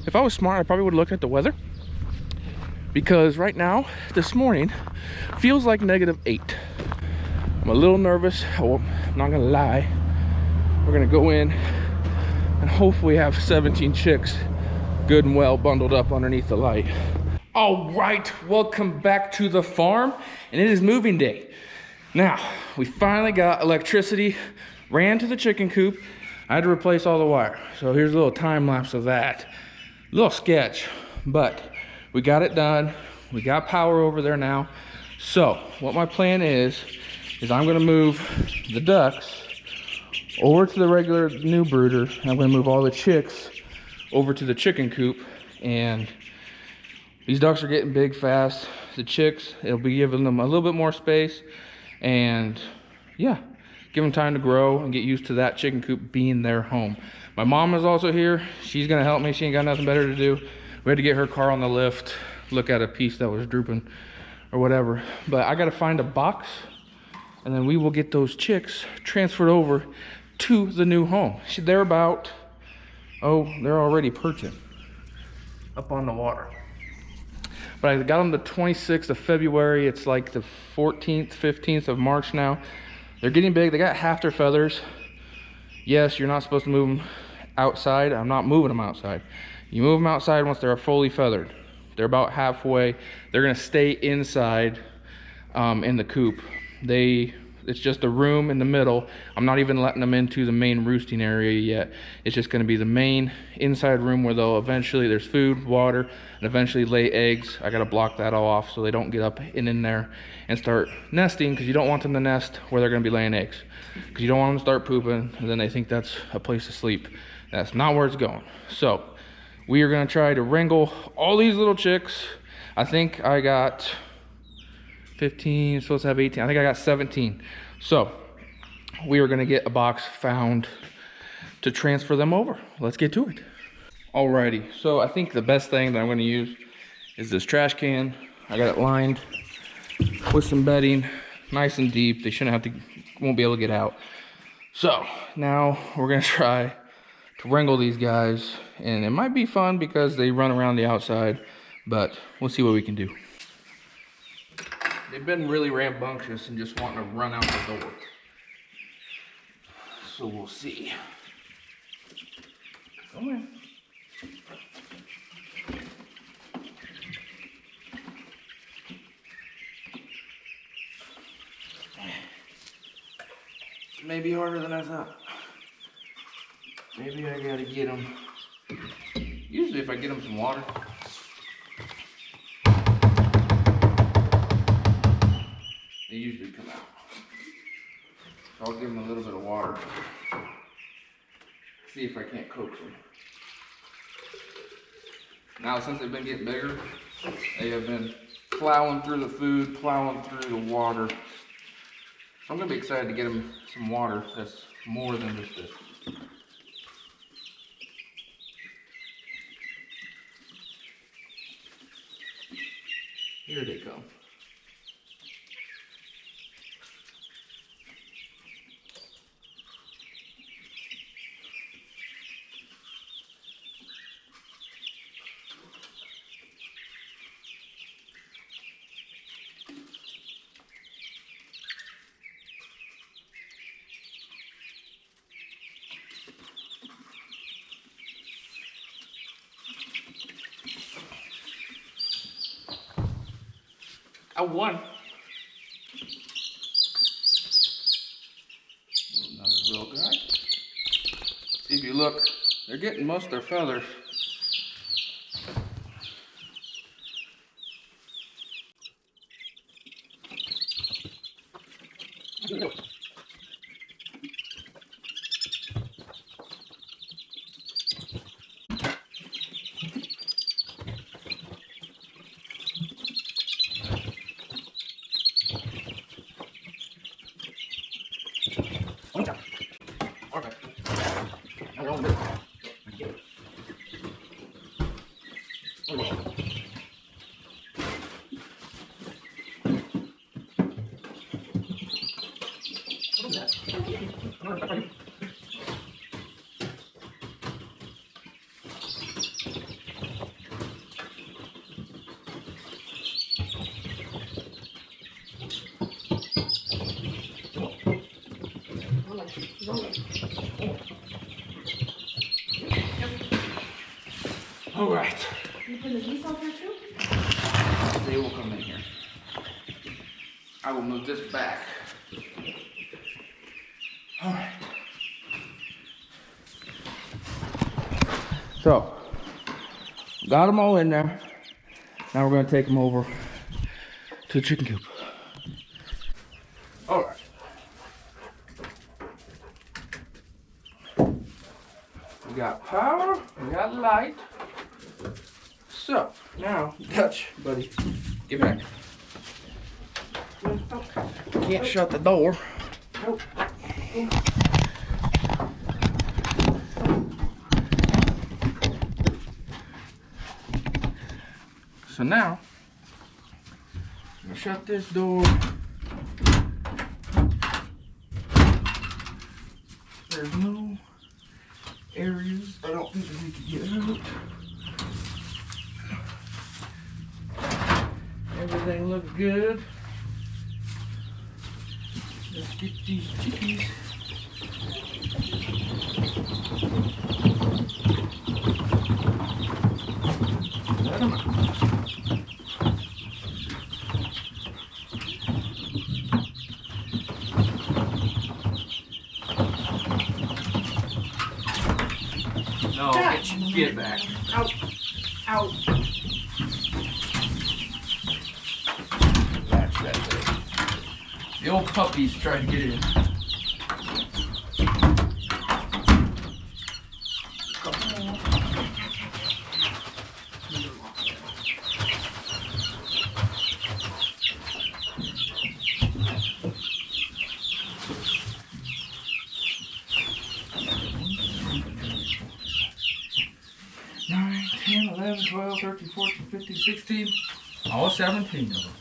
If I was smart, I probably would have looked at the weather, because right now, this morning, feels like -8. I'm a little nervous. I'm not gonna lie. We're gonna go in and hopefully have 17 chicks good and well bundled up underneath the light. All right, welcome back to the farm, and it is moving day. Now, we finally got electricity, ran to the chicken coop. I had to replace all the wire. So here's a little time lapse of that. A little sketch, but we got it done. We got power over there now. So what my plan is I'm gonna move the ducks over to the regular new brooder, and I'm gonna move all the chicks over to the chicken coop. And these ducks are getting big fast. The chicks, it'll be giving them a little bit more space, and yeah, give them time to grow and get used to that chicken coop being their home. My mom is also here. She's gonna help me. She ain't got nothing better to do. We had to get her car on the lift, look at a piece that was drooping or whatever. But I gotta find a box, and then we will get those chicks transferred over to the new home. They're about, they're already perching up on the water. But I got them the 26th of February. It's like the 14th, 15th of March now. They're getting big. They got half their feathers. Yes, you're not supposed to move them outside. I'm not moving them outside. You move them outside once they're fully feathered. They're about halfway. They're gonna stay inside in the coop. It's just a room in the middle. I'm not even letting them into the main roosting area yet. It's just gonna be the main inside room where they'll eventually, there's food, water, and eventually lay eggs. I gotta block that all off so they don't get up in there and start nesting, because you don't want them to nest where they're gonna be laying eggs. Because you don't want them to start pooping, and then they think that's a place to sleep. That's not where it's going. So we are gonna try to wrangle all these little chicks. I think I got 15, supposed to have 18. I think I got 17. So we are gonna get a box found to transfer them over. Let's get to it. Alrighty, so I think the best thing that I'm gonna use is this trash can. I got it lined with some bedding, nice and deep. They won't be able to get out. So now we're gonna try to wrangle these guys, and it might be fun because they run around the outside, but we'll see what we can do. They've been really rambunctious and just wanting to run out the door. So we'll see. Come in. Maybe harder than I thought. Maybe I gotta get them. Usually if I get them some water, they usually come out. So I'll give them a little bit of water. See if I can't coax them. Now since they've been getting bigger, they have been plowing through the food, plowing through the water. So I'm gonna be excited to get them some water that's more than just this. Here they come. I won. Another little guy. See, if you look, they're getting most of their feathers. All right. You put the geese out there too? They will come in here. I will move this back. All right. So, got them all in there. Now we're gonna take them over to the chicken coop. All right. We got power, we got light. So, now, Dutch, buddy, get back. Can't shut the door. So now, I'm gonna shut this door. There's no areas I don't think that we can get out. Everything looks good. Let's get these chickies. Let them out. No, get back. Out. Out. That's that way. The old puppies trying to get in. Nine, 10, 11, 12, 13, 14, 15, 16, all 17 of them.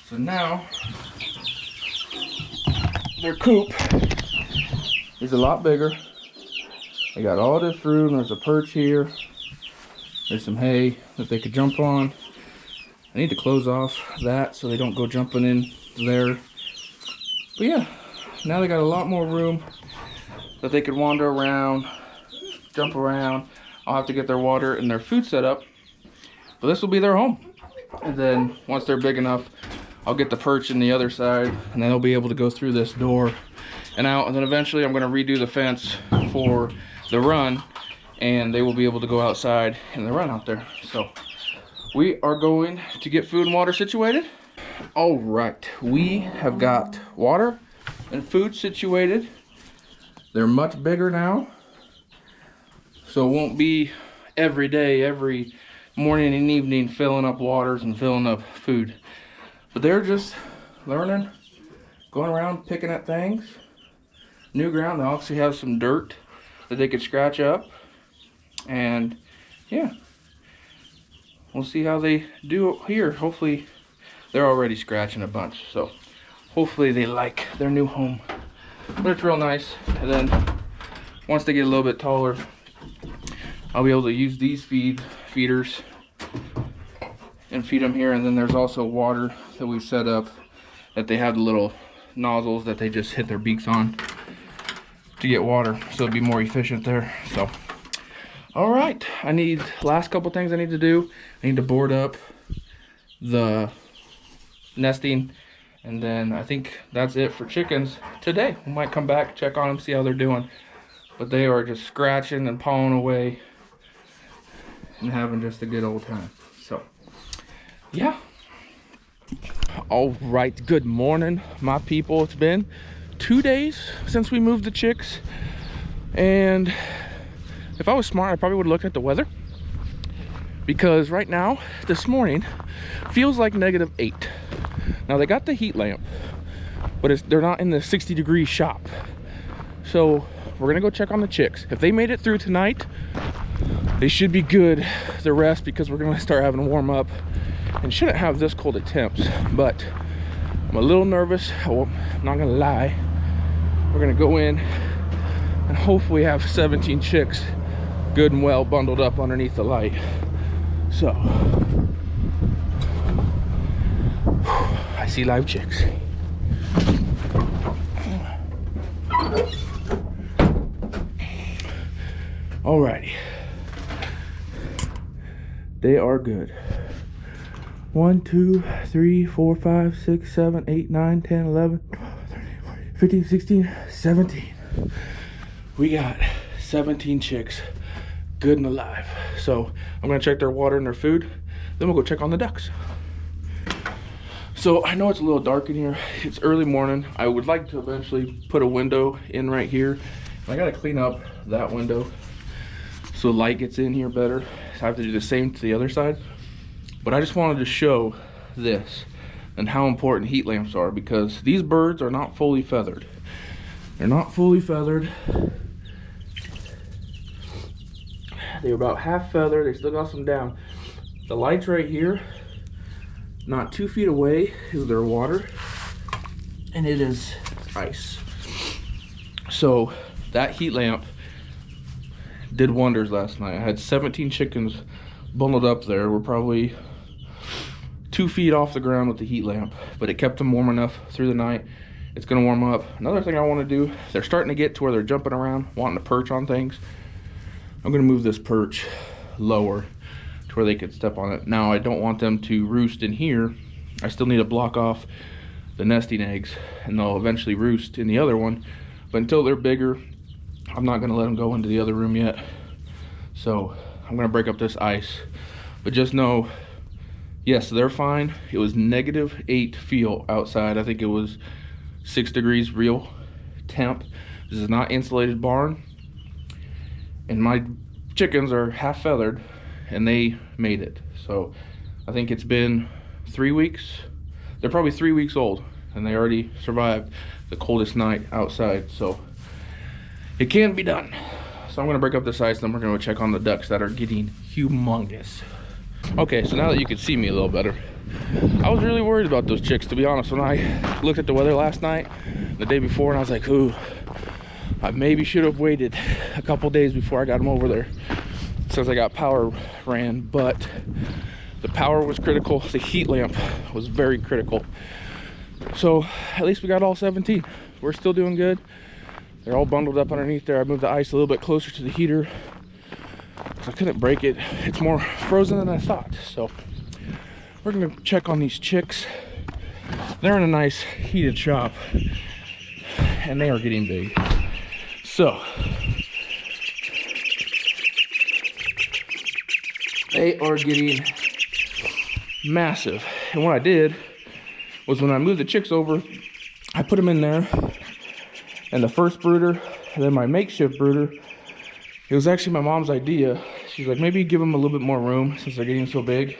So now, their coop is a lot bigger. They got all this room. There's a perch here. There's some hay that they could jump on. I need to close off that so they don't go jumping in there. But yeah, now they got a lot more room that they could wander around, jump around. I'll have to get their water and their food set up, but this will be their home. And then once they're big enough, I'll get the perch in the other side, and then they'll be able to go through this door and out. And then eventually I'm gonna redo the fence for the run, and they will be able to go outside in the run out there. So we are going to get food and water situated. All right, we have got water and food situated. They're much bigger now, so it won't be every day, every morning and evening filling up waters and filling up food. But they're just learning, going around picking at things. New ground. They actually have some dirt that they could scratch up. And yeah, we'll see how they do here. Hopefully they're already scratching a bunch, so hopefully they like their new home. But it's real nice. And then once they get a little bit taller, I'll be able to use these feeders and feed them here. And then there's also water that we've set up that they have the little nozzles that they just hit their beaks on to get water, so it'd be more efficient there. So all right, last couple things I need to do. I need to board up the nesting, and then I think that's it for chickens today. We might come back, check on them, see how they're doing. But they are just scratching and pawing away and having just a good old time. So yeah. All right, good morning, my people. It's been 2 days since we moved the chicks, and if I was smart, I probably would look at the weather, because right now, this morning, feels like -8. Now they got the heat lamp, but they're not in the 60-degree shop. So we're gonna go check on the chicks. If they made it through tonight, they should be good the rest, because we're gonna start having to warm up and shouldn't have this cold at temps. But I'm a little nervous, I'm not gonna lie. We're gonna go in and hopefully have 17 chicks good and well bundled up underneath the light. So I see live chicks. Alrighty. They are good. 1, 2, 3, 4, 5, 6, 7, 8, 9, 10, 11, 12, 13, 14, 15, 16, 17. We got 17 chicks, good and alive. So I'm gonna check their water and their food. Then we'll go check on the ducks. So I know it's a little dark in here. It's early morning. I would like to eventually put a window in right here. I gotta clean up that window so light gets in here better. So I have to do the same to the other side. But I just wanted to show this and how important heat lamps are, because these birds are not fully feathered. They're not fully feathered. They're about half feathered. They still got some down. The lights right here, not 2 feet away is their water, and it is ice. So that heat lamp did wonders last night. I had 17 chickens bundled up there. We're probably 2 feet off the ground with the heat lamp, but it kept them warm enough through the night. It's gonna warm up. Another thing I wanna do, they're starting to get to where they're jumping around, wanting to perch on things. I'm gonna move this perch lower to where they could step on it. Now, I don't want them to roost in here. I still need to block off the nesting eggs, and they'll eventually roost in the other one. But until they're bigger, I'm not gonna let them go into the other room yet. So I'm gonna break up this ice. But just know, yes, they're fine. It was -8 feel outside. I think it was 6 degrees real temp. This is not insulated barn. And my chickens are half feathered and they made it. So I think it's been 3 weeks. They're probably 3 weeks old and they already survived the coldest night outside. So it can be done. So I'm gonna break up this ice, then we're gonna check on the ducks that are getting humongous. Okay, so now that you can see me a little better, I was really worried about those chicks, to be honest. When I looked at the weather last night, the day before, and I was like, ooh, I maybe should have waited a couple days before I got them over there, since I got power ran. But the power was critical, the heat lamp was very critical. So at least we got all 17. We're still doing good. They're all bundled up underneath there. I moved the ice a little bit closer to the heater, I couldn't break it. It's more frozen than I thought. So we're gonna check on these chicks. They're in a nice heated shop and they are getting big. So they are getting massive. And what I did was, when I moved the chicks over, I put them in there, and the first brooder and then my makeshift brooder, it was actually my mom's idea. She's like, maybe give them a little bit more room since they're getting so big.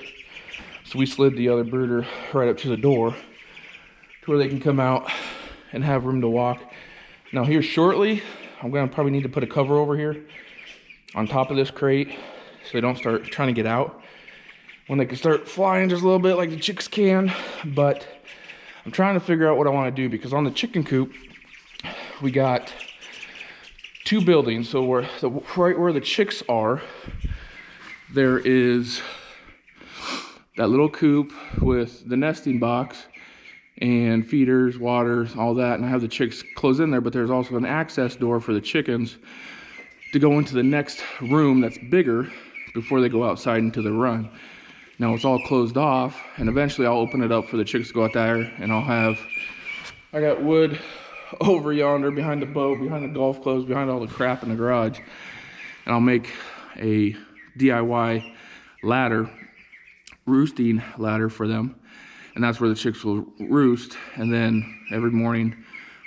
So we slid the other brooder right up to the door to where they can come out and have room to walk. Now here shortly, I'm gonna probably need to put a cover over here on top of this crate so they don't start trying to get out when they can start flying just a little bit like the chicks can. But I'm trying to figure out what I want to do, because on the chicken coop, we got 2 buildings. So right where the chicks are, there is that little coop with the nesting box and feeders, waters, all that. And I have the chicks close in there, but there's also an access door for the chickens to go into the next room that's bigger before they go outside into the run. Now it's all closed off, and eventually I'll open it up for the chicks to go out there, and I got wood over yonder behind the boat, behind the golf clubs, behind all the crap in the garage, and I'll make a DIY ladder, roosting ladder for them, and that's where the chicks will roost. And then every morning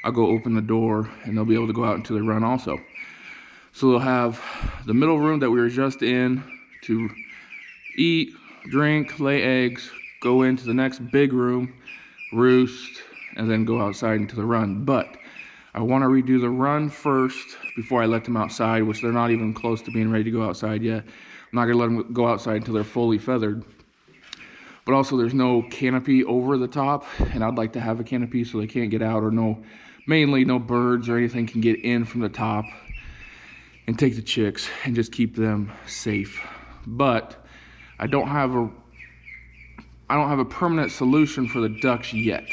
I'll go open the door and they'll be able to go out into the run also. So they'll have the middle room that we were just in to eat, drink, lay eggs, go into the next big room, roost, and then go outside into the run. But I want to redo the run first before I let them outside, which they're not even close to being ready to go outside yet. I'm not going to let them go outside until they're fully feathered. But also there's no canopy over the top, and I'd like to have a canopy so they can't get out, or mainly no birds or anything can get in from the top and take the chicks, and just keep them safe. But I don't have a permanent solution for the ducks yet.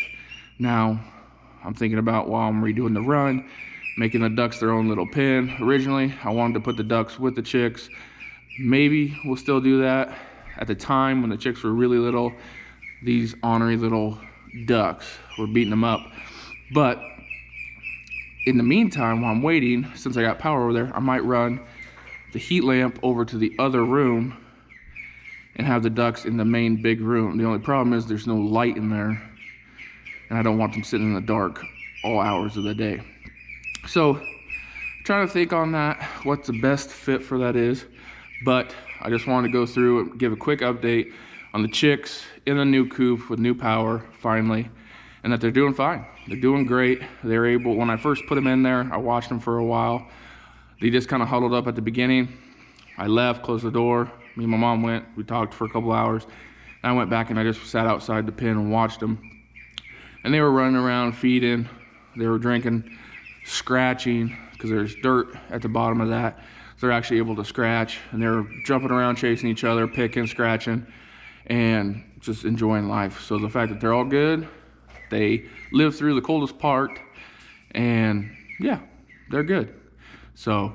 Now, I'm thinking about, while I'm redoing the run, making the ducks their own little pen. Originally, I wanted to put the ducks with the chicks. Maybe we'll still do that. At the time when the chicks were really little, these ornery little ducks were beating them up. But in the meantime, while I'm waiting, since I got power over there, I might run the heat lamp over to the other room and have the ducks in the main big room. The only problem is there's no light in there, and I don't want them sitting in the dark all hours of the day. So trying to think on that, what the best fit for that is. But I just wanted to go through and give a quick update on the chicks in the new coop with new power finally, and that they're doing fine. They're doing great. They're able, when I first put them in there, I watched them for a while. They just kind of huddled up at the beginning. I left, closed the door. Me and my mom went, we talked for a couple hours. And I went back and I just sat outside the pen and watched them. And they were running around, feeding. They were drinking, scratching, because there's dirt at the bottom of that. So they're actually able to scratch. And they were jumping around, chasing each other, picking, scratching, and just enjoying life. So the fact that they're all good, they lived through the coldest part, and yeah, they're good. So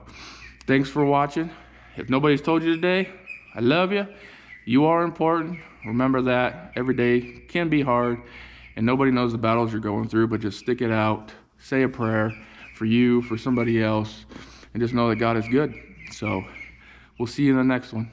thanks for watching. If nobody's told you today, I love you. You are important. Remember that. Every day can be hard, and nobody knows the battles you're going through, but just stick it out. Say a prayer for you, for somebody else, and just know that God is good. So we'll see you in the next one.